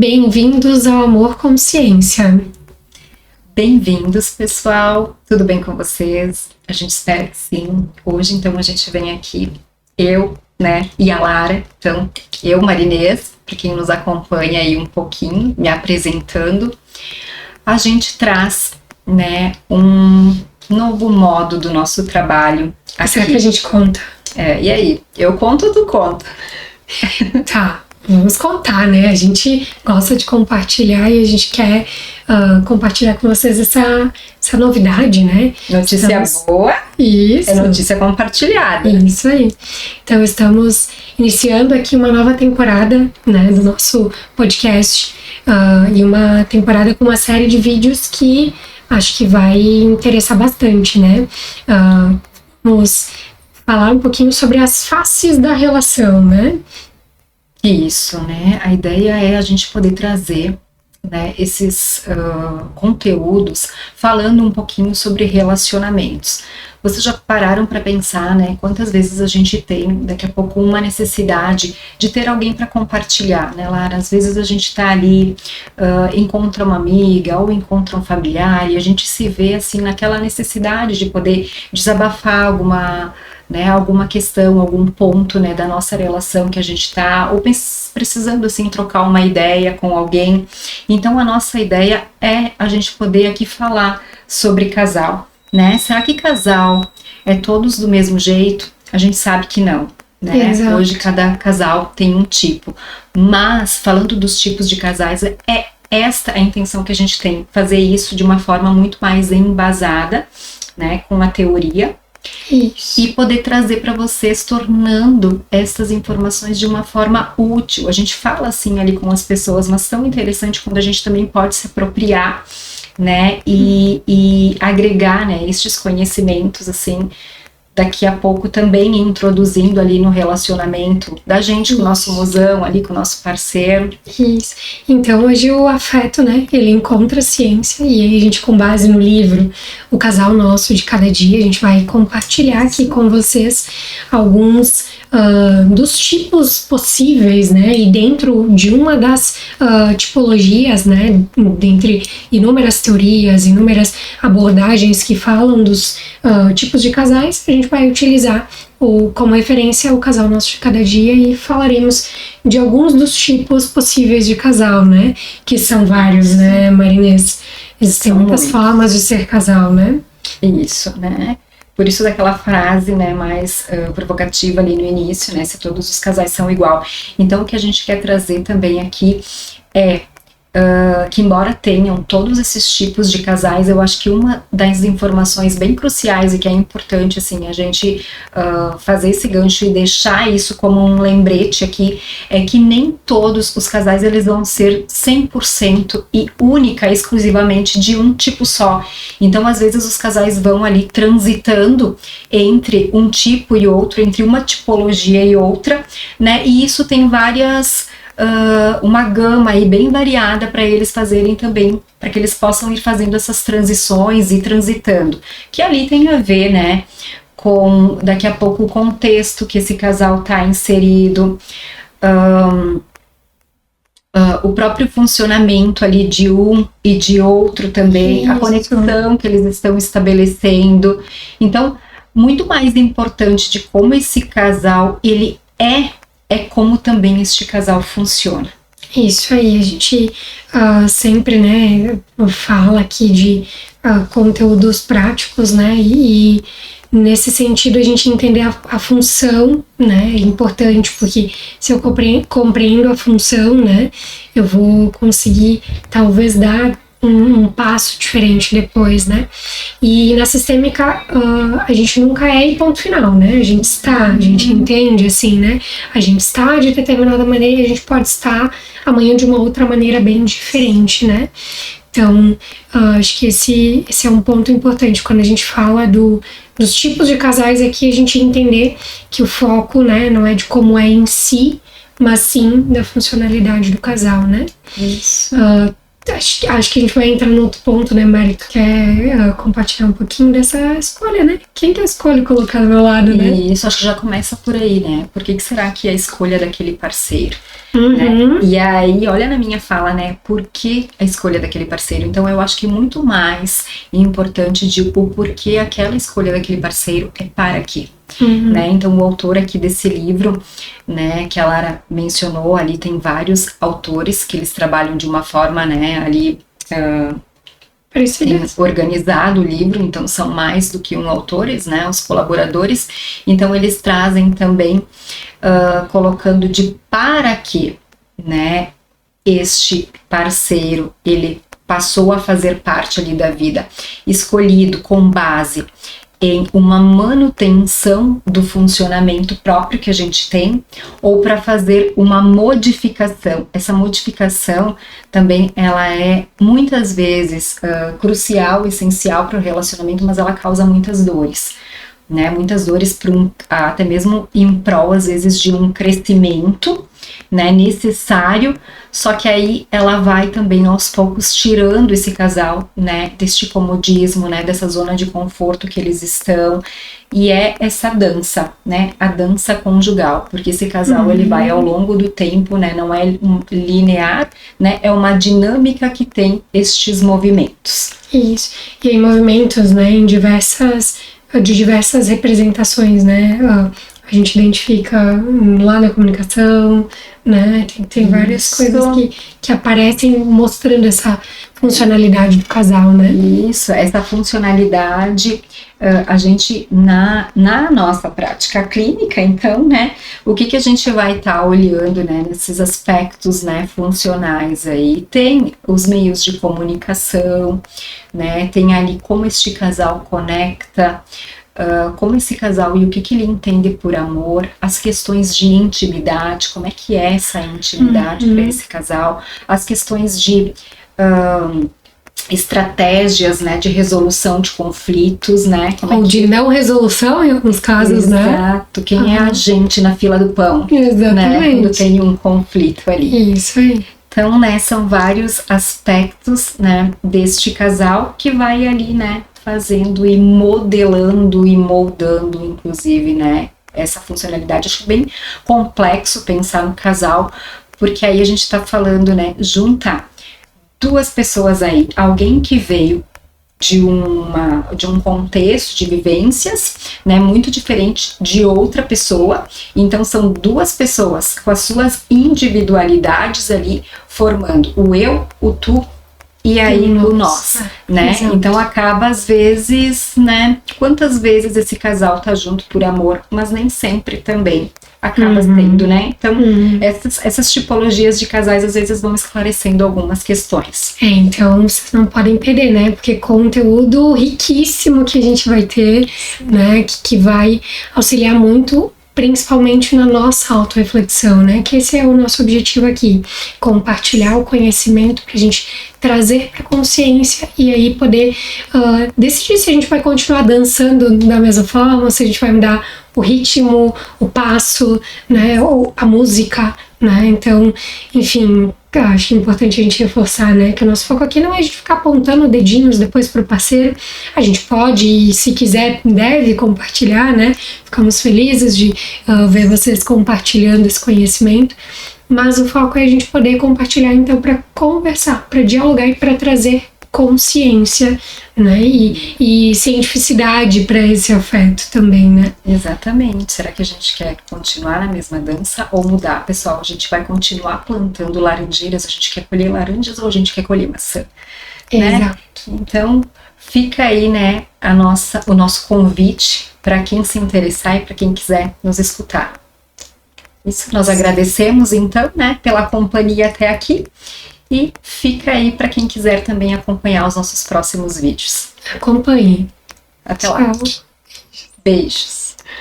Bem-vindos ao Amor Consciência. Bem-vindos, pessoal. Tudo bem com vocês? A gente espera que sim. Hoje, então, a gente vem aqui, eu, e a Lara. Então, eu, Marinês, para quem nos acompanha aí um pouquinho, me apresentando. A gente traz, um novo modo do nosso trabalho. Será que a gente conta? E aí? Eu conto ou tu conta? Tá. Vamos contar, A gente gosta de compartilhar e a gente quer compartilhar com vocês essa novidade, Notícia boa. Isso. É notícia compartilhada. Isso aí. Então, estamos iniciando aqui uma nova temporada, do nosso podcast. E uma temporada com uma série de vídeos que acho que vai interessar bastante, Vamos falar um pouquinho sobre as faces da relação, Isso, A ideia é a gente poder trazer, esses conteúdos falando um pouquinho sobre relacionamentos. Vocês já pararam para pensar, quantas vezes a gente tem, daqui a pouco, uma necessidade de ter alguém para compartilhar, Lara? Às vezes a gente está ali, encontra uma amiga ou encontra um familiar e a gente se vê, assim, naquela necessidade de poder desabafar alguma questão, algum ponto, da nossa relação que a gente está, ou precisando, assim, trocar uma ideia com alguém. Então, a nossa ideia é a gente poder aqui falar sobre casal, Será que casal é todos do mesmo jeito? A gente sabe que não, Exato. Hoje, cada casal tem um tipo. Mas, falando dos tipos de casais, é esta a intenção que a gente tem, fazer isso de uma forma muito mais embasada, com a teoria. Isso. E poder trazer para vocês, tornando essas informações de uma forma útil. A gente fala assim ali com as pessoas, mas tão interessante quando a gente também pode se apropriar, e agregar, estes conhecimentos, assim, daqui a pouco também introduzindo ali no relacionamento da gente com o nosso mozão, ali com o nosso parceiro. Isso. Então, hoje o afeto, ele encontra ciência e aí a gente, com base no livro O Casal Nosso de Cada Dia, a gente vai compartilhar aqui com vocês alguns dos tipos possíveis, e dentro de uma das tipologias, dentre inúmeras teorias, inúmeras abordagens que falam dos tipos de casais, a gente vai utilizar como referência o Casal Nosso de Cada Dia e falaremos de alguns dos tipos possíveis de casal, que são vários, Marinês? Existem muitas formas de ser casal, Isso, Por isso daquela frase, mais provocativa ali no início, se todos os casais são igual. Então, o que a gente quer trazer também aqui é que, embora tenham todos esses tipos de casais, eu acho que uma das informações bem cruciais e que é importante, assim, a gente fazer esse gancho e deixar isso como um lembrete aqui, é que nem todos os casais eles vão ser 100% e única, exclusivamente de um tipo só. Então, às vezes, os casais vão ali transitando entre um tipo e outro, entre uma tipologia e outra, e isso tem uma gama aí bem variada para eles fazerem também, para que eles possam ir fazendo essas transições e transitando, que ali tem a ver, com daqui a pouco o contexto que esse casal está inserido, o próprio funcionamento ali de um e de outro também, a conexão que eles estão estabelecendo. Então, muito mais importante de como esse casal ele é como também este casal funciona. Isso aí, a gente sempre, fala aqui de conteúdos práticos, e nesse sentido a gente entender a função, é importante, porque se eu compreendo a função, eu vou conseguir talvez dar um passo diferente depois, E na sistêmica a gente nunca é em ponto final, A gente está, a gente entende, assim, A gente está de determinada maneira e a gente pode estar amanhã de uma outra maneira bem diferente, Então, acho que esse é um ponto importante quando a gente fala dos tipos de casais, aqui a gente entender que o foco, não é de como é em si, mas sim da funcionalidade do casal, Isso. Acho que a gente vai entrar num outro ponto, né, Mari? Tu quer compartilhar um pouquinho dessa escolha, né? Quem que eu escolho colocar do meu lado, né? Isso, acho que já começa por aí, né? Por que será que é a escolha daquele parceiro? Uhum. Né? E aí, olha na minha fala, né? Por que a escolha daquele parceiro? Então, eu acho que muito mais importante de o porquê aquela escolha daquele parceiro é para quê. Uhum. Né? Então, o autor aqui desse livro, né, que a Lara mencionou, ali tem vários autores que eles trabalham de uma forma, né, ali tem organizado o livro, então são mais do que autores, né, os colaboradores, então eles trazem também colocando de para que, né, este parceiro, ele passou a fazer parte ali da vida, escolhido com base em uma manutenção do funcionamento próprio que a gente tem, ou para fazer uma modificação. Essa modificação também ela é muitas vezes crucial, essencial para o relacionamento, mas ela causa muitas dores. Né, muitas dores até mesmo em prol, às vezes, de um crescimento, né, necessário, só que aí ela vai também aos poucos tirando esse casal, né, deste comodismo, né, dessa zona de conforto que eles estão, e é essa dança, né, a dança conjugal, porque esse casal ele vai ao longo do tempo, né, não é linear, né, é uma dinâmica que tem estes movimentos. Isso, e em movimentos, né, de diversas representações, né, a gente identifica lá na comunicação, né, tem várias coisas que aparecem mostrando essa funcionalidade do casal, né. Isso, essa funcionalidade, a gente, na nossa prática clínica, então, né, o que a gente vai estar olhando, né, nesses aspectos, né, funcionais aí, tem os meios de comunicação, né, tem ali como este casal conecta, como esse casal e o que ele entende por amor, as questões de intimidade, como é que é essa intimidade para esse casal, as questões de estratégias, né, de resolução de conflitos, né, ou de não resolução em alguns casos, né. Exato, quem é a gente na fila do pão, exatamente, né, quando tem um conflito ali. Isso aí. Então, né, são vários aspectos, né, deste casal que vai ali, né, fazendo e modelando e moldando, inclusive, né, essa funcionalidade. Acho bem complexo pensar no casal, porque aí a gente tá falando, né, juntar duas pessoas aí, alguém que veio de um contexto de vivências, né, muito diferente de outra pessoa, então são duas pessoas com as suas individualidades ali, formando o eu, o tu, e aí o nós, né? Exato. Então acaba às vezes, né? Quantas vezes esse casal tá junto por amor, mas nem sempre também acaba sendo, né? Então essas tipologias de casais às vezes vão esclarecendo algumas questões. Então vocês não podem perder, né? Porque conteúdo riquíssimo que a gente vai ter, né? Que vai auxiliar muito, principalmente na nossa autorreflexão, né? Que esse é o nosso objetivo aqui, compartilhar o conhecimento pra gente trazer pra consciência e aí poder decidir se a gente vai continuar dançando da mesma forma, se a gente vai mudar o ritmo, o passo, né? Ou a música, né? Então, enfim, acho importante a gente reforçar, né, que o nosso foco aqui não é a gente ficar apontando dedinhos depois pro parceiro. A gente pode e, se quiser, deve compartilhar, né? Ficamos felizes de ver vocês compartilhando esse conhecimento. Mas o foco é a gente poder compartilhar, então, para conversar, para dialogar e para trazer consciência, né, e cientificidade para esse afeto também, né? Exatamente. Será que a gente quer continuar na mesma dança ou mudar? Pessoal, a gente vai continuar plantando laranjeiras, a gente quer colher laranjas ou a gente quer colher maçã? Né? Exato. Então, fica aí, né, o nosso convite para quem se interessar e para quem quiser nos escutar. Isso, nós agradecemos, então, né, pela companhia até aqui. E fica aí para quem quiser também acompanhar os nossos próximos vídeos. Acompanhe. Até lá. Tchau. Beijos.